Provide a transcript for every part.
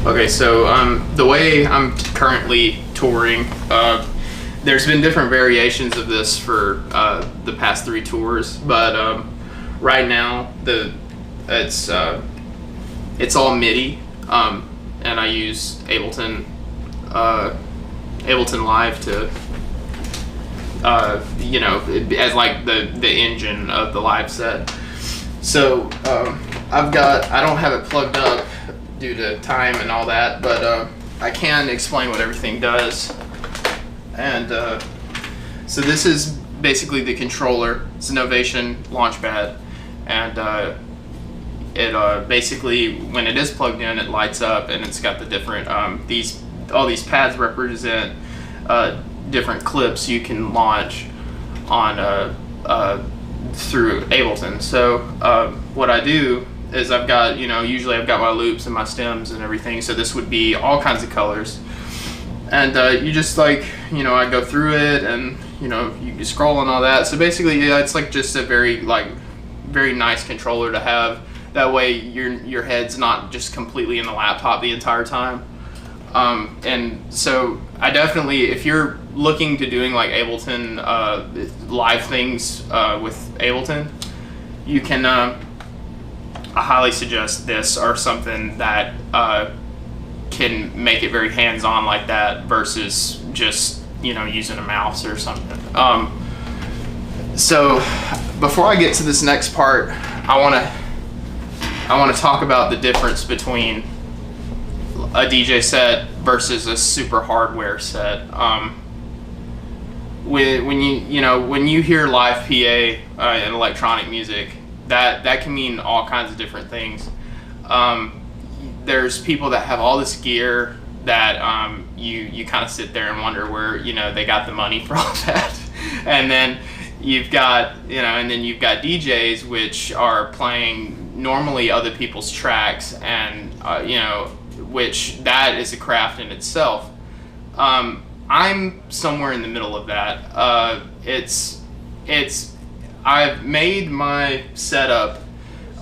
Okay, so the way I'm currently touring, there's been different variations of this for the past 3 tours, but right now it's all MIDI, and I use Ableton Live to as like the engine of the live set. So I don't have it plugged up due to time and all that, but I can explain what everything does. And so this is basically the controller. It's an Novation Launchpad, and it basically, when it is plugged in, it lights up, and it's got the different all these pads represent different clips you can launch on through Ableton. So what I do is I've got, usually I've got my loops and my stems and everything, so this would be all kinds of colors. And you just I go through it, and you scroll and all that. So basically, yeah, it's like just a very nice controller to have. That way your head's not just completely in the laptop the entire time. And so I definitely, if you're looking to doing like Ableton live things with Ableton, you can I highly suggest this or something that can make it very hands-on like that versus just using a mouse or something. So before I get to this next part, I want to talk about the difference between a DJ set versus a super hardware set. When you hear live PA and electronic music, that can mean all kinds of different things. There's people that have all this gear that you kind of sit there and wonder where they got the money for all that, and then you've got DJs which are playing normally other people's tracks, and which that is a craft in itself. I'm somewhere in the middle of that. I've made my setup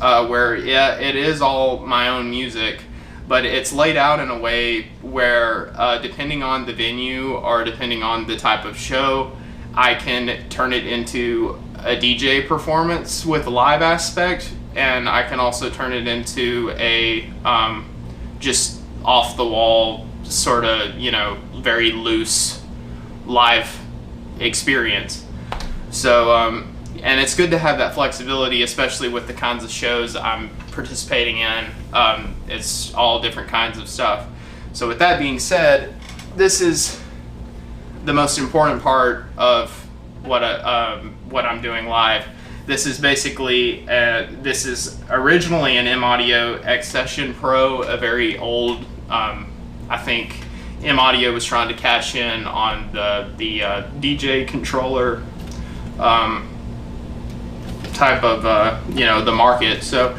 where it is all my own music, but it's laid out in a way where depending on the venue or depending on the type of show, I can turn it into a DJ performance with a live aspect, and I can also turn it into a just off the wall sort of very loose live experience. So and it's good to have that flexibility, especially with the kinds of shows I'm participating in. It's all different kinds of stuff. So with that being said, this is the most important part of what I'm doing live. This is basically this is originally an M Audio X Session Pro, a very old. I think M Audio was trying to cash in on the DJ controller type of the market. So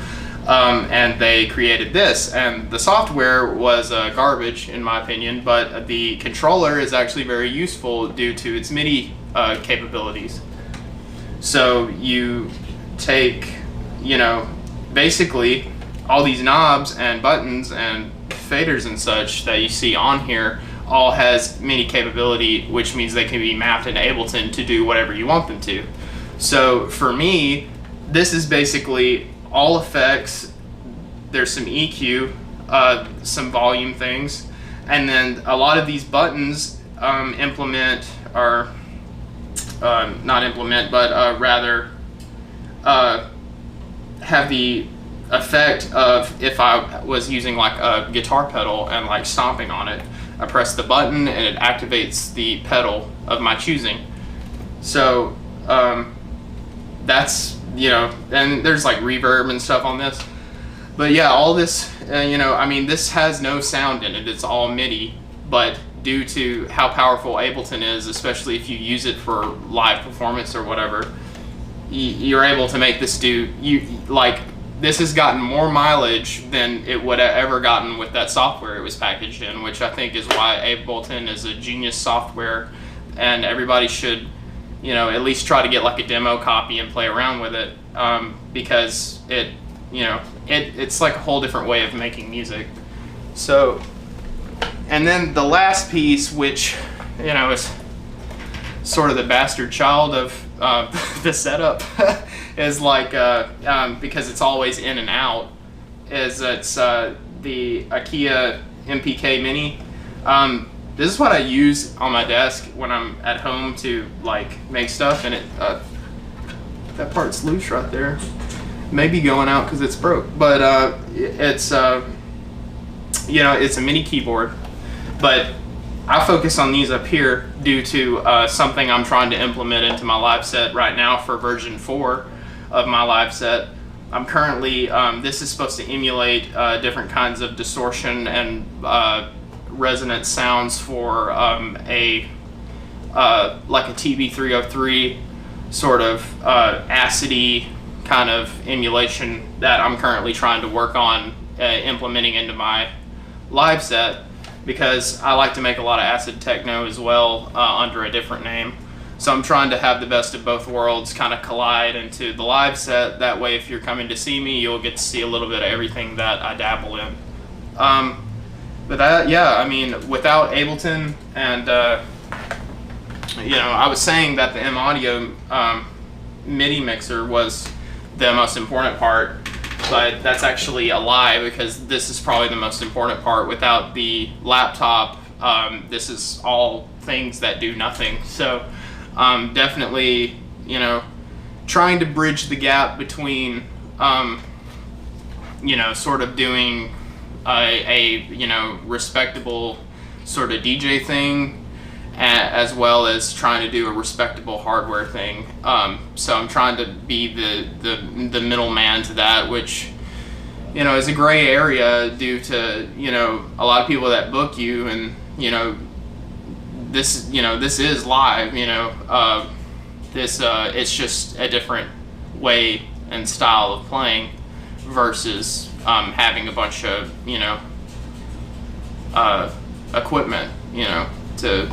and they created this, and the software was garbage in my opinion, but the controller is actually very useful due to its MIDI capabilities. So you take basically all these knobs and buttons and faders and such that you see on here all has MIDI capability, which means they can be mapped in Ableton to do whatever you want them to. So for me, this is basically all effects. There's some EQ, some volume things, and then a lot of these buttons implement, or not implement, but rather have the effect of if I was using like a guitar pedal and like stomping on it, I press the button and it activates the pedal of my choosing. So that's and there's like reverb and stuff on this, but yeah, all this this has no sound in it, it's all MIDI, but due to how powerful Ableton is, especially if you use it for live performance or whatever, you're able to make this do this has gotten more mileage than it would have ever gotten with that software it was packaged in, which I think is why Ableton is a genius software, and everybody should at least try to get like a demo copy and play around with it, because it's like a whole different way of making music. So, and then the last piece, which, you know, is sort of the bastard child of the setup, is like, because it's always in and out, it's the IKEA MPK Mini. This is what I use on my desk when I'm at home to like make stuff, and it that part's loose right there. Maybe going out because it's broke, but it's you know, it's a mini keyboard. But I focus on these up here due to something I'm trying to implement into my live set right now for version 4 of my live set. I'm currently, this is supposed to emulate different kinds of distortion and resonant sounds for like a TB303 sort of acidy kind of emulation that I'm currently trying to work on implementing into my live set, because I like to make a lot of acid techno as well under a different name. So I'm trying to have the best of both worlds kind of collide into the live set. That way, if you're coming to see me, you'll get to see a little bit of everything that I dabble in. But that, yeah, I mean, without Ableton and, you know, I was saying that the M Audio MIDI mixer was the most important part, but that's actually a lie, because this is probably the most important part. Without the laptop, this is all things that do nothing. So definitely, you know, trying to bridge the gap between, you know, sort of doing a you know, respectable sort of DJ thing, as well as trying to do a respectable hardware thing. So I'm trying to be the middleman to that, which, you know, is a gray area due to, you know, a lot of people that book you, and, you know, this is live, you know, it's just a different way and style of playing versus having a bunch of, you know, equipment, you know, to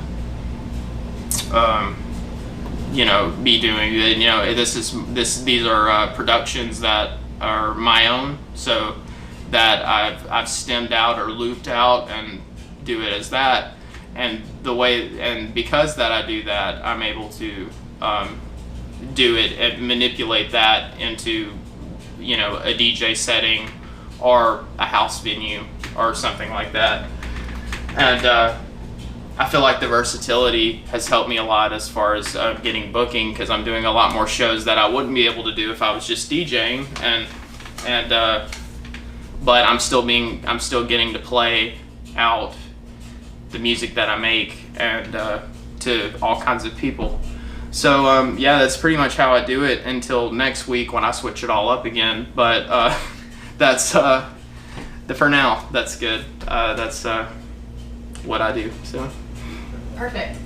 you know, be doing. You know, these are productions that are my own, so that I've stemmed out or looped out and do it as that. And the way, and because that I do that, I'm able to do it and manipulate that into, you know, a DJ setting or a house venue or something like that. And I feel like the versatility has helped me a lot as far as getting booking, because I'm doing a lot more shows that I wouldn't be able to do if I was just DJing, but I'm still getting to play out the music that I make and to all kinds of people. So yeah, that's pretty much how I do it until next week when I switch it all up again. But that's for now. That's good. That's what I do. So perfect.